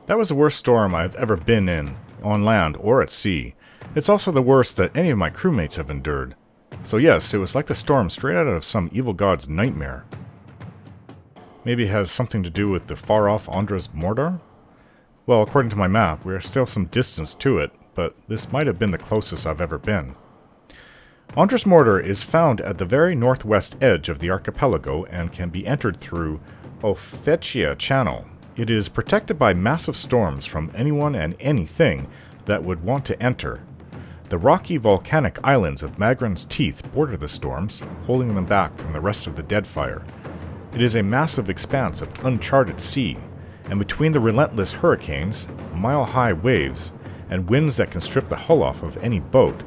That was the worst storm I've ever been in, on land or at sea. It's also the worst that any of my crewmates have endured. So yes, it was like the storm straight out of some evil god's nightmare. Maybe it has something to do with the far-off Andras Mordor? Well, according to my map, we are still some distance to it, but this might have been the closest I've ever been. Andras Mordor is found at the very northwest edge of the archipelago and can be entered through Ophetia Channel. It is protected by massive storms from anyone and anything that would want to enter. The rocky volcanic islands of Magran's Teeth border the storms, holding them back from the rest of the Deadfire. It is a massive expanse of uncharted sea, and between the relentless hurricanes, mile-high waves, and winds that can strip the hull off of any boat,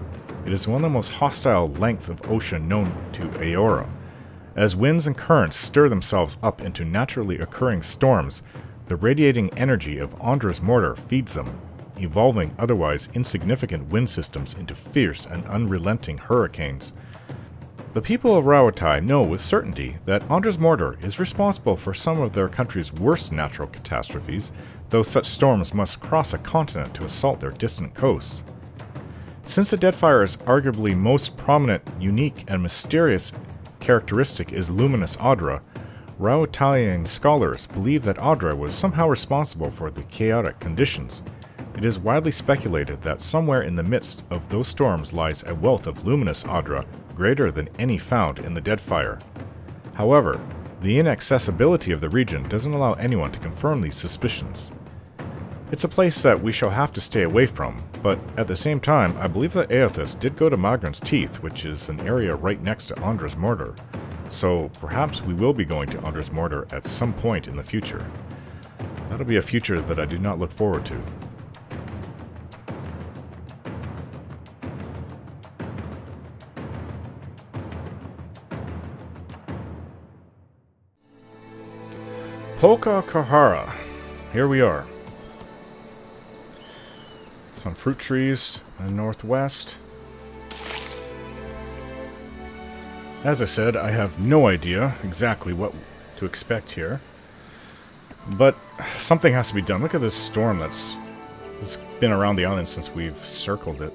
it is one of the most hostile lengths of ocean known to Eora. As winds and currents stir themselves up into naturally occurring storms, the radiating energy of Andras Mordor feeds them, evolving otherwise insignificant wind systems into fierce and unrelenting hurricanes. The people of Rauatai know with certainty that Andras Mordor is responsible for some of their country's worst natural catastrophes, though such storms must cross a continent to assault their distant coasts. Since the Deadfire's arguably most prominent, unique, and mysterious characteristic is luminous Audra, Rauataian scholars believe that Audra was somehow responsible for the chaotic conditions. It is widely speculated that somewhere in the midst of those storms lies a wealth of luminous Audra greater than any found in the Deadfire. However, the inaccessibility of the region doesn't allow anyone to confirm these suspicions. It's a place that we shall have to stay away from, but at the same time, I believe that Eothas did go to Magran's Teeth, which is an area right next to Andras Mordor, so perhaps we will be going to Andras Mordor at some point in the future. That'll be a future that I do not look forward to. Poko Kohara. Here we are. Some fruit trees in the northwest. As I said, I have no idea exactly what to expect here. But something has to be done. Look at this storm that's been around the island since we've circled it.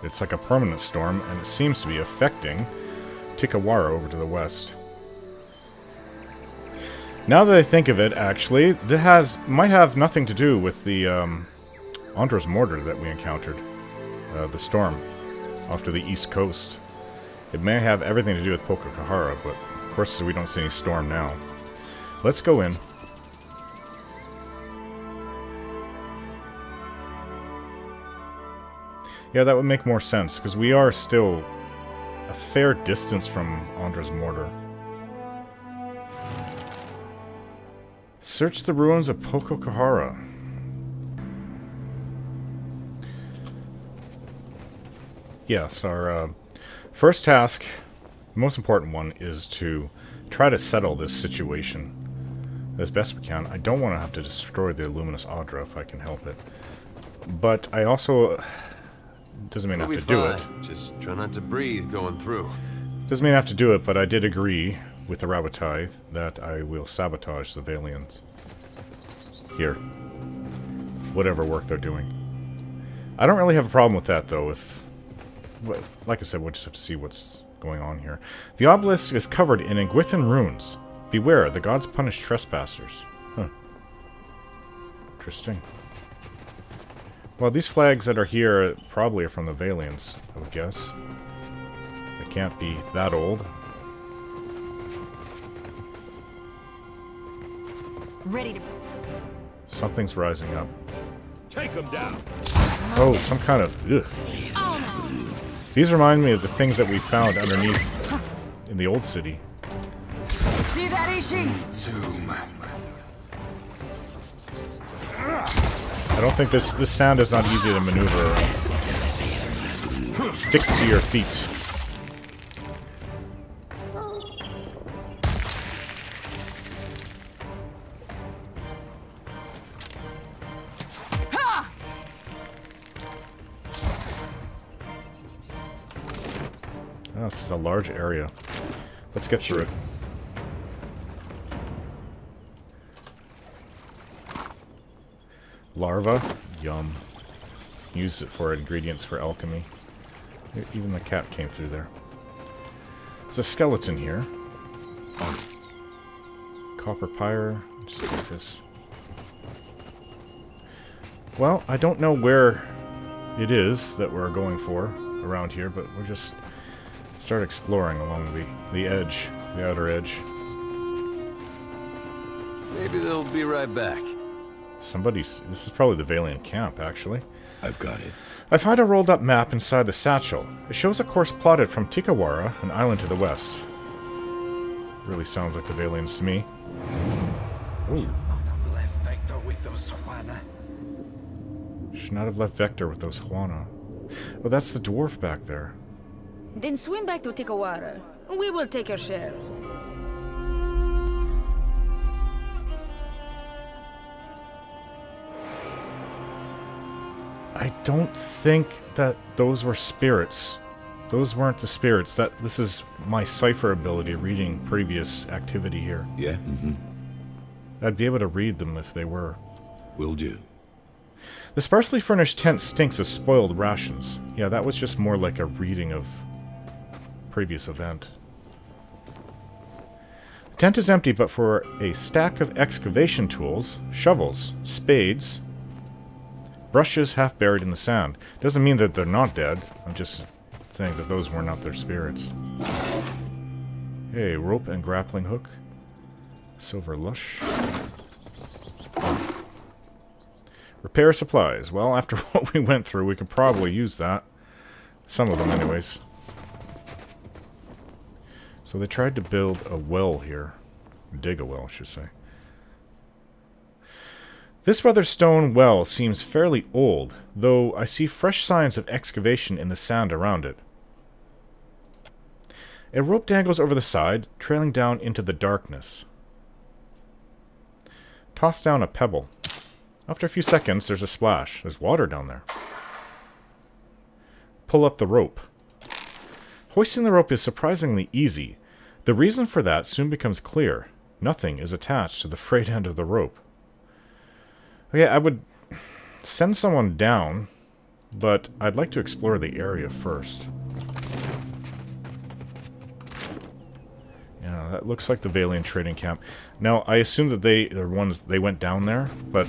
It's like a permanent storm, and it seems to be affecting Tikawara over to the west. Now that I think of it, actually, this might have nothing to do with the Andras Mordor that we encountered. The storm off to the east coast. It may have everything to do with Poko Kohara, but of course we don't see any storm now. Let's go in. Yeah, that would make more sense, because we are still a fair distance from Andras Mordor. Search the ruins of Poko Kohara. Yes, our first task, the most important one, is to try to settle this situation as best we can. I don't want to have to destroy the Luminous Audra if I can help it. But I also... doesn't mean I have to do it. Just try not to breathe going through. Doesn't mean I have to do it, but I did agree with the Rauatai that I will sabotage the Vailians. Here. Whatever work they're doing. I don't really have a problem with that, though, if... like I said, we'll just have to see what's going on here. The obelisk is covered in Engwithan runes. Beware, the gods punish trespassers. Huh. Interesting. Well, these flags that are here probably are from the Vailians, I would guess. They can't be that old. Ready to... Something's rising up. Take them down. Oh, some kind of... ugh. These remind me of the things that we found underneath in the old city. See that, Ishi? I don't think this sound is not easy to maneuver. It sticks to your feet. Oh, this is a large area. Let's get through it. Larva. Yum. Use it for ingredients for alchemy. Even the cat came through there. There's a skeleton here. Copper pyre. Just take this. Well, I don't know where it is that we're going for around here, but we'll just start exploring along the edge, the outer edge. Maybe they'll be right back. This is probably the Vailian camp, actually. I've got it. I find a rolled up map inside the satchel. It shows a course plotted from Tikawara, an island to the west. Really sounds like the Vailians to me. Ooh. Should not have left Vector with those Juana. Oh, that's the dwarf back there. Then swim back to Tikawara. We will take your share. I don't think that those were spirits. Those weren't the spirits. This is my cipher ability, reading previous activity here. Yeah? I'd be able to read them if they were. Will do. The sparsely furnished tent stinks of spoiled rations. Yeah, that was just more like a reading of previous event. The tent is empty, but for a stack of excavation tools, shovels, spades, brushes half buried in the sand. Doesn't mean that they're not dead. I'm just saying that those were not their spirits. Hey, rope and grappling hook. Silver lush. Repair supplies. Well, after what we went through, we could probably use that. Some of them, anyways. So they tried to build a well here. Dig a well, I should say. This weatherstone well seems fairly old, though I see fresh signs of excavation in the sand around it. A rope dangles over the side, trailing down into the darkness. Toss down a pebble. After a few seconds, there's a splash. There's water down there. Pull up the rope. Hoisting the rope is surprisingly easy. The reason for that soon becomes clear. Nothing is attached to the frayed end of the rope. Okay, I would send someone down, but I'd like to explore the area first. Yeah, that looks like the Vailian trading camp. Now, I assume that they went down there, but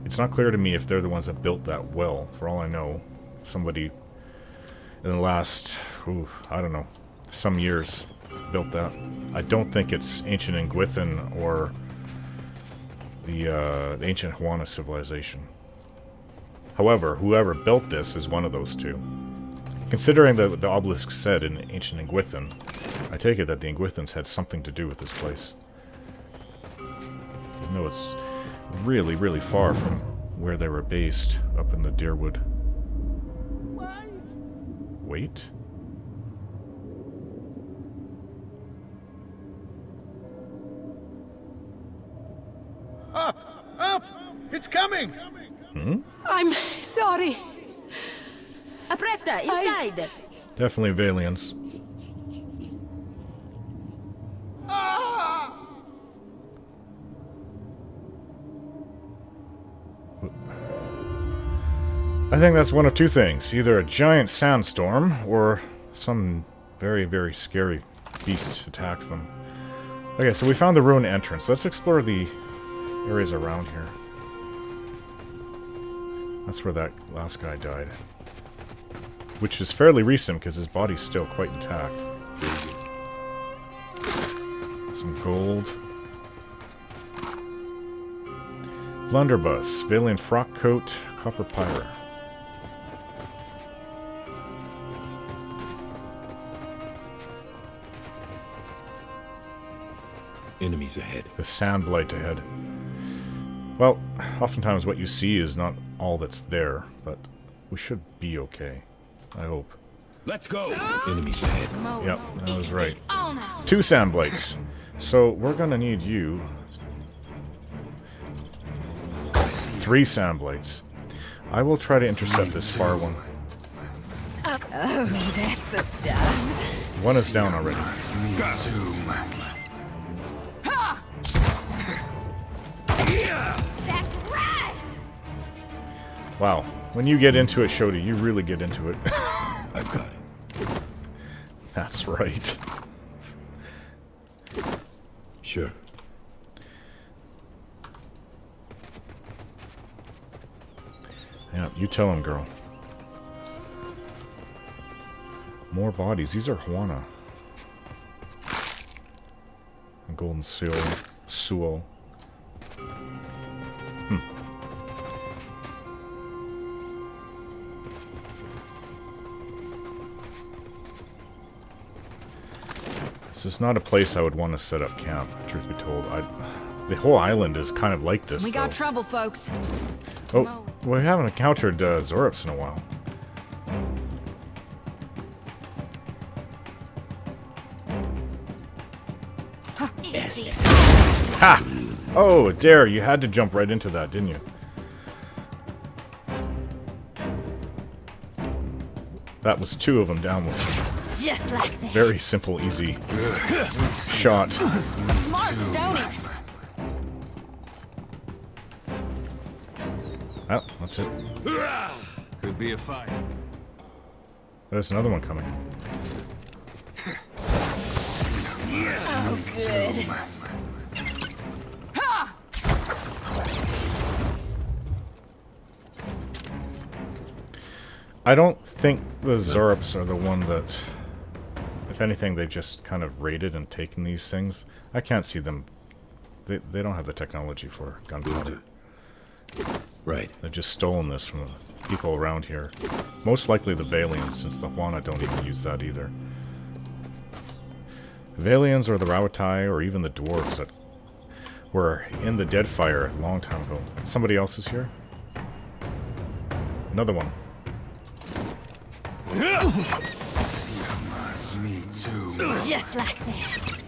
it's not clear to me if they're the ones that built that well. For all I know, somebody in the last, I don't know, some years built that. I don't think it's ancient Ingwithan or the ancient Juana civilization. However, whoever built this is one of those two. Considering that the obelisk said in ancient Ingwithan, I take it that the Ingwithans had something to do with this place. Even though it's really, really far from where they were based, up in the Deerwood. Wait? Up! Up! It's coming! Hmm? I'm sorry. Apretta, inside! Definitely Vailians. I think that's one of two things. Either a giant sandstorm, or some very, very scary beast attacks them. Okay, so we found the ruined entrance. Let's explore the areas around here. That's where that last guy died. Which is fairly recent, because his body's still quite intact. Some gold. Blunderbuss, Vailian frock coat, copper pyre. Enemies ahead. The sand blight ahead. Well, oftentimes what you see is not all that's there, but we should be okay. I hope. Let's go! Enemies ahead. Yep, that was right. 2 sand blights. So we're gonna need you. 3 sand blights. I will try to intercept this far one. Oh, that's the stuff. One is down already. That's right! Wow. When you get into it, Shodi, you really get into it. I've got it. That's right. Sure. Yeah, you tell him, girl. More bodies. These are Juana. And Golden Suo. This is not a place I would want to set up camp, truth be told. The whole island is kind of like this, We got though. trouble, folks. Oh, we haven't encountered Zorops in a while. Ha! Oh, dare, you had to jump right into that, didn't you? That was 2 of them down with you. Just like that. Very simple, easy shot. Smart stoning. Oh, that's it. Could be a fight. There's another one coming. Oh, good. I don't think the Zorops are the one that... If anything, they've just kind of raided and taken these things. I can't see them. They don't have the technology for gunpowder. Right. They've just stolen this from the people around here. Most likely the Vailians, since the Juana don't even use that either. The Vailians or the Rawatai or even the dwarves that were in the Deadfire a long time ago. Somebody else is here? Another one. Me too. Just like that.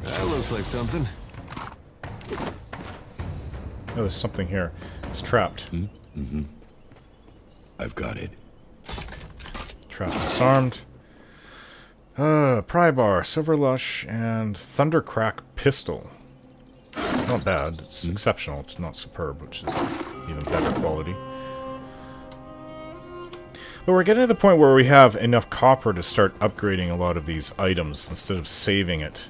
That looks like something. Oh, there's something here. It's trapped. I've got it. Trapped. Disarmed. Pry bar, silver lush, and thundercrack pistol. Not bad. It's exceptional. It's not superb, which is even better quality. But we're getting to the point where we have enough copper to start upgrading a lot of these items instead of saving it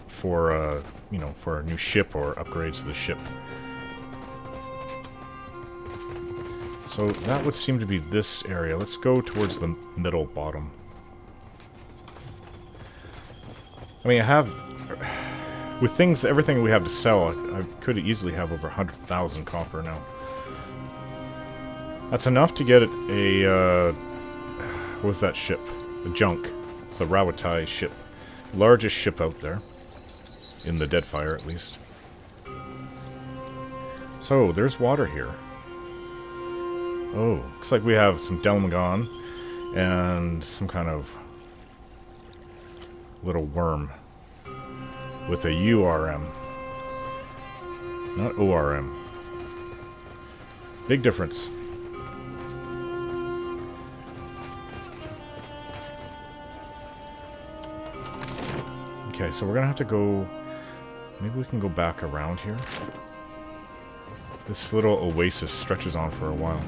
for, you know, for a new ship or upgrades to the ship. So that would seem to be this area. Let's go towards the middle bottom. I mean, I have... With things, everything we have to sell, I could easily have over 100,000 copper now. That's enough to get a, what was that ship? A junk. It's a Rawatai ship. Largest ship out there. In the Deadfire, at least. So, there's water here. Oh, looks like we have some Delmagon and some kind of little worm with a URM, not ORM. Big difference. Okay, so we're gonna have to go. Maybe we can go back around here. This little oasis stretches on for a while.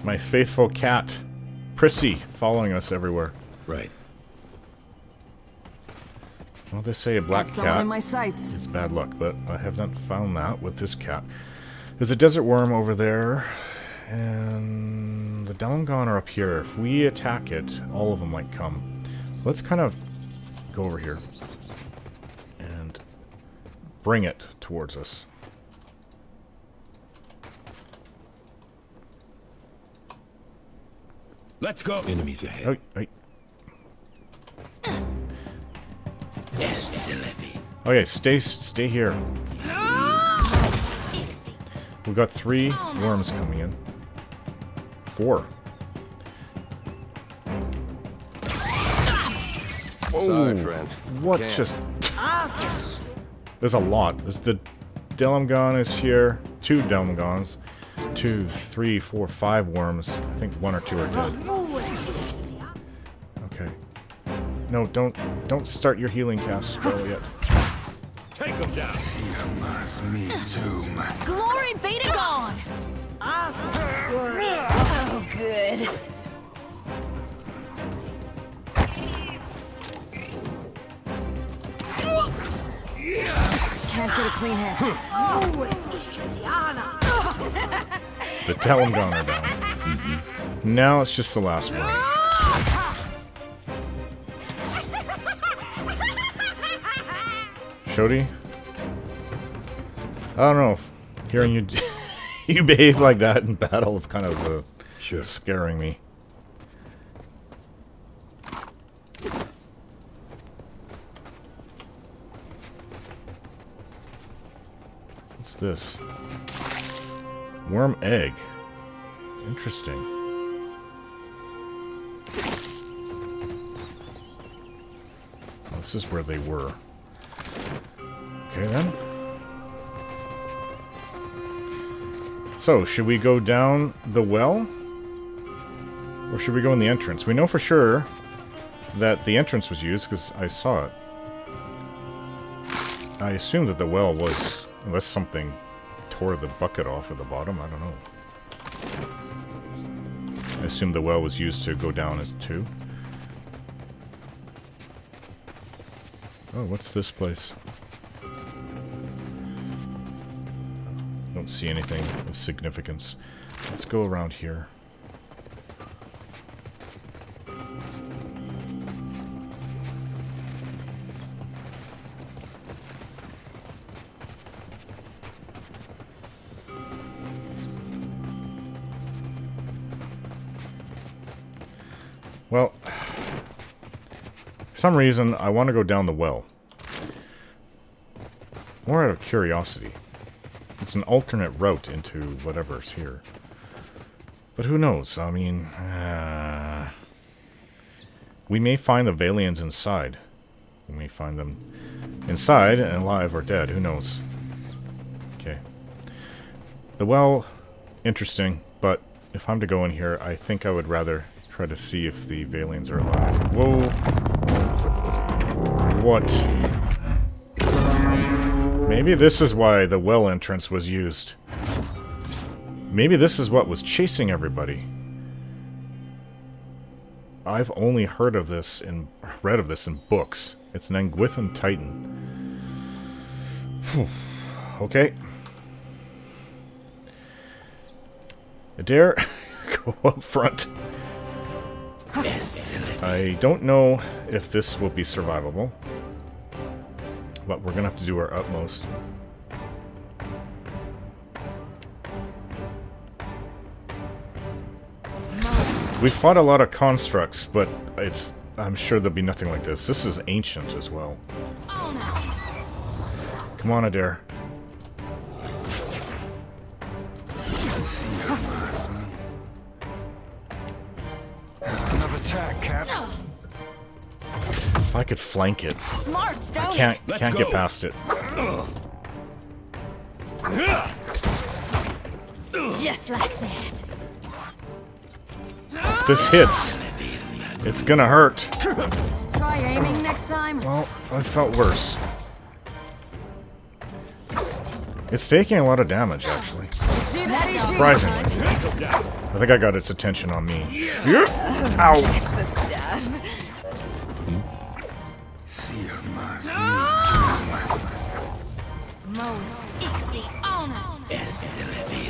My faithful cat, Prissy, following us everywhere. Right. Well, they say a black Got someone cat in my sights. is bad luck, but I have not found that with this cat. There's a desert worm over there, and the Delmagon are up here. If we attack it, all of them might come. Let's kind of go over here and bring it towards us. Let's go. Enemies ahead. Oh, wait. Okay, stay here. We've got 3 worms coming in. 4. Sorry, friend. What Can't. just... There's a lot. There's the Delmagon is here. 2 Delmagons. 2, 3, 4, 5 worms. I think 1 or 2 are dead. Okay. No, don't start your healing cast spell yet. Take him down. Glory be to God! Oh, good. Can't get a clean hit. The Talon are down. Now it's just the last one. Shodi? I don't know. Hearing you you behave like that in battle is kind of Sure. scaring me. What's this? Worm egg. Interesting. This is where they were. Okay then. So, should we go down the well? Or should we go in the entrance? We know for sure that the entrance was used because I saw it. I assume that the well was, unless something tore the bucket off at the bottom, I don't know. I assume the well was used to go down as 2. Oh, what's this place? Don't see anything of significance. Let's go around here. Well, for some reason, I want to go down the well. More out of curiosity. It's an alternate route into whatever's here. But who knows? I mean, we may find the Vailians inside. We may find them inside and alive or dead. Who knows? Okay. The well, interesting, but if I'm to go in here, I think I would rather try to see if the Vailians are alive. Whoa! What? Maybe this is why the well entrance was used. Maybe this is what was chasing everybody. I've only heard of this and read of this in books. It's an Anguithan Titan. Okay. Adair, go up front. I don't know if this will be survivable, but we're gonna have to do our utmost. We fought a lot of constructs, but I'm sure there'll be nothing like this. This is ancient as well. Come on, Adair. Another attack, Cap. If I could flank it. Smart, Stone. Can't get past it. Just like that. If this hits, it's gonna hurt. Try aiming next time. Well, I felt worse. It's taking a lot of damage, actually. See that issue? Surprisingly. I think I got its attention on me. Ow! The stuff.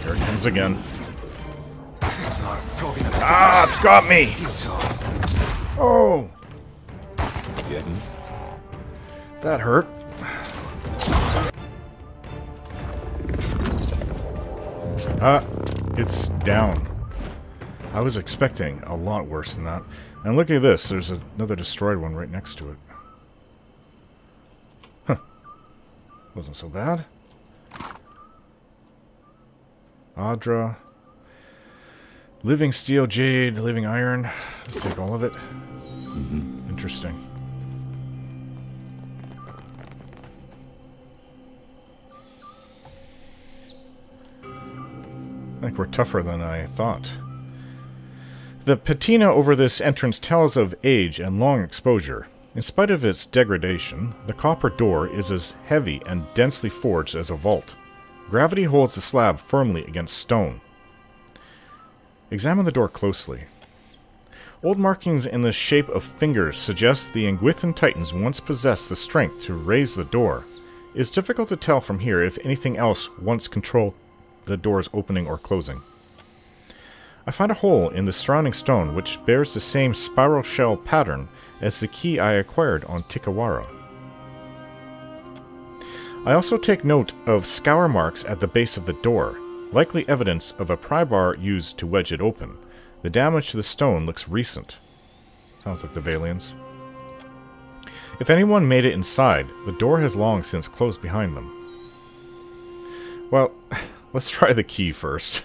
There it comes again. Ah, it's got me! Oh! That hurt. It's down. I was expecting a lot worse than that. And look at this, there's another destroyed one right next to it. Huh. Wasn't so bad. Adra. Living steel, jade, living iron. Let's take all of it. Interesting. I think we're tougher than I thought. The patina over this entrance tells of age and long exposure. In spite of its degradation, the copper door is as heavy and densely forged as a vault. Gravity holds the slab firmly against stone. Examine the door closely. Old markings in the shape of fingers suggest the Ingwithan Titans once possessed the strength to raise the door. It is difficult to tell from here if anything else once controlled the door's opening or closing. I find a hole in the surrounding stone which bears the same spiral shell pattern as the key I acquired on Tikawara. I also take note of scour marks at the base of the door, likely evidence of a pry bar used to wedge it open. The damage to the stone looks recent. Sounds like the Vailians. If anyone made it inside, the door has long since closed behind them. Well, let's try the key first.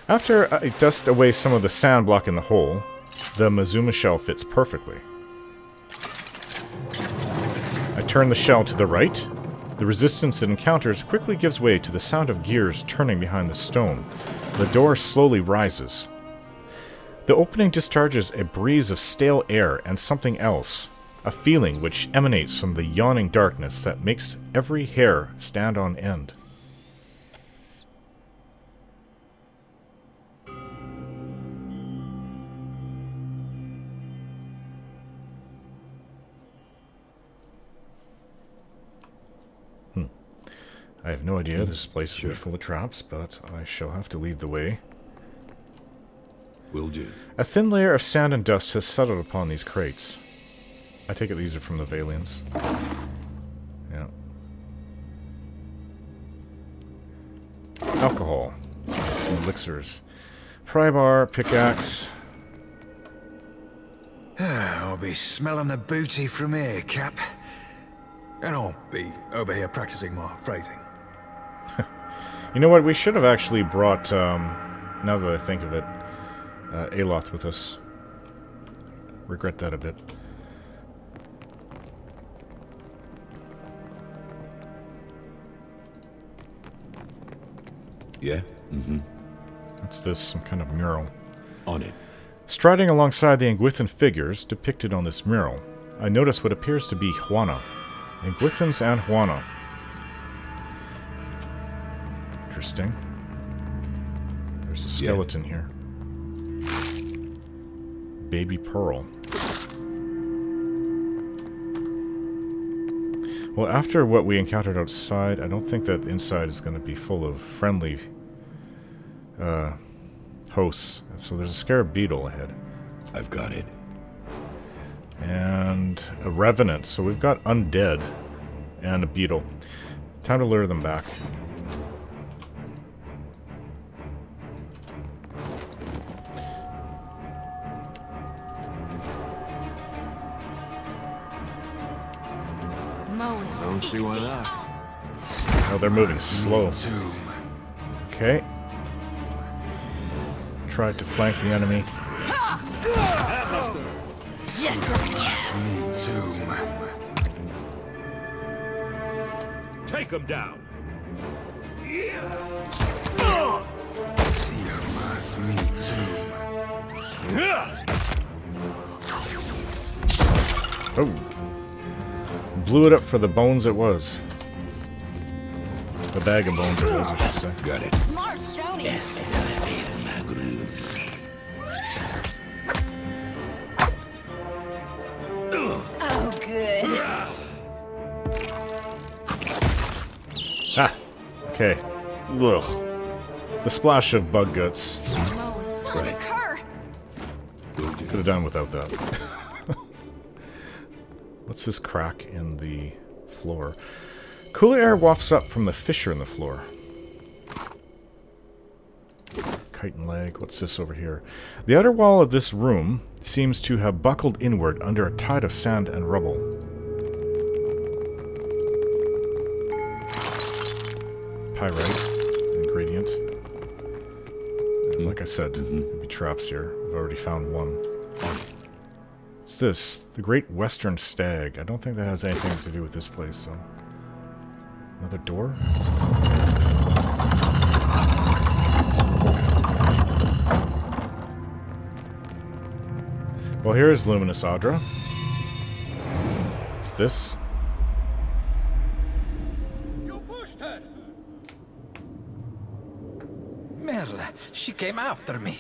After I dust away some of the sand blocking the hole, the Mazuma shell fits perfectly. I turn the shell to the right. The resistance it encounters quickly gives way to the sound of gears turning behind the stone. The door slowly rises. The opening discharges a breeze of stale air and something else, a feeling which emanates from the yawning darkness that makes every hair stand on end. I have no idea. This place will be full of traps, but I shall have to lead the way. Will do. A thin layer of sand and dust has settled upon these crates. I take it these are from the Vailians. Yeah. Alcohol. Some elixirs. Pry bar, pickaxe. I'll be smelling the booty from here, Cap. And I'll be over here practicing my phrasing. You know what? We should have actually brought, now that I think of it, Aloth with us. Regret that a bit. Yeah? Mm-hmm. What's this? Some kind of mural. On it. Striding alongside the Ingwithan figures depicted on this mural, I notice what appears to be Juana. Ingwithans and Juana. Interesting. There's a skeleton here. Baby Pearl. Well, after what we encountered outside, I don't think that the inside is going to be full of friendly hosts. So there's a scarab beetle ahead. I've got it. And a revenant. So we've got undead and a beetle. Time to lure them back. Don't see why not. Oh, they're moving slow. Okay. Tried to flank the enemy. Take him down. Oh. Blew it up for the bones it was. The bag of bones it was, I should say. Got it. Smart, Stony. Yes. Oh, good. Ah. Okay. Ugh. The splash of bug guts. Son of a cur. Could have done without that. What's this crack in the floor? Cooler air wafts up from the fissure in the floor. Chitin leg. What's this over here? The outer wall of this room seems to have buckled inward under a tide of sand and rubble. Pyrite ingredient. And like I said, there'd be traps here. I've already found one. What's this? The Great Western Stag. I don't think that has anything to do with this place, so... Another door? Well, here is Luminous Audra. What's this? You pushed her! Merle, she came after me.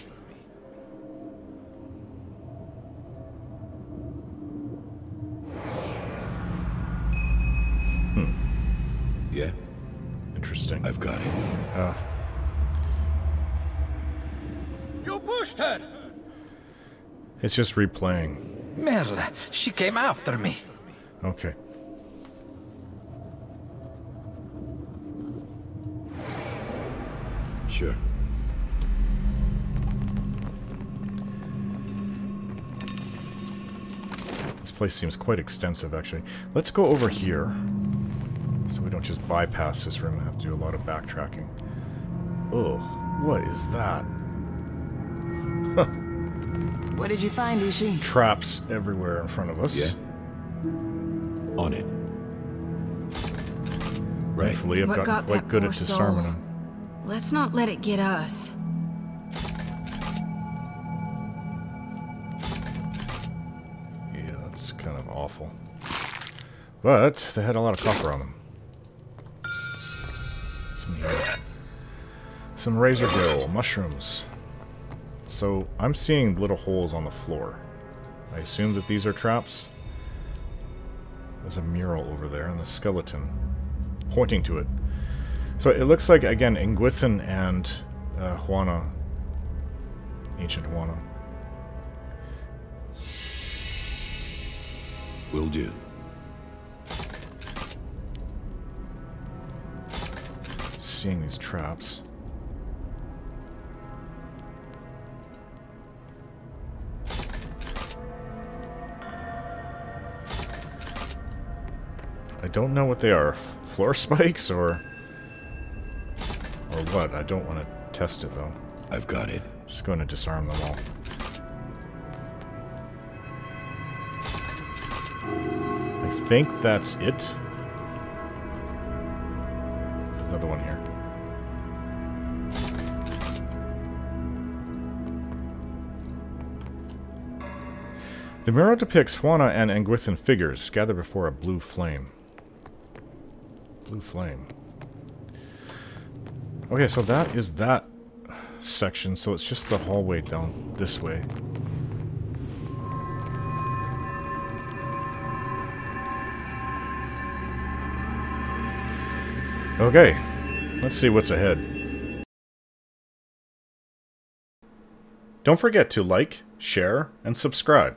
Yeah, Interesting. I've got it. You pushed her! It's just replaying. Merle, she came after me. Okay. Sure. This place seems quite extensive, actually. Let's go over here, so we don't just bypass this room and have to do a lot of backtracking. Oh, what is that? What did you find, Ishi? Traps everywhere in front of us. Yeah. On it. Right. Thankfully, I've What gotten got quite that good poor at disarming soul? them. Let's not let it get us. Yeah, that's kind of awful. But they had a lot of copper on them. Some here. Some razor gill, mushrooms. So I'm seeing little holes on the floor. I assume that these are traps. There's a mural over there and the skeleton pointing to it. So it looks like, again, Engwithan and Juana, ancient Juana. Will do. Seeing these traps. I don't know what they are. Floor spikes or what? I don't want to test it though. I've got it. Just going to disarm them all. I think that's it. Another one here. The mural depicts Juana and Engwithan figures gathered before a blue flame. Blue flame. Okay, so that is that section, so it's just the hallway down this way. Okay, let's see what's ahead. Don't forget to like, share, and subscribe.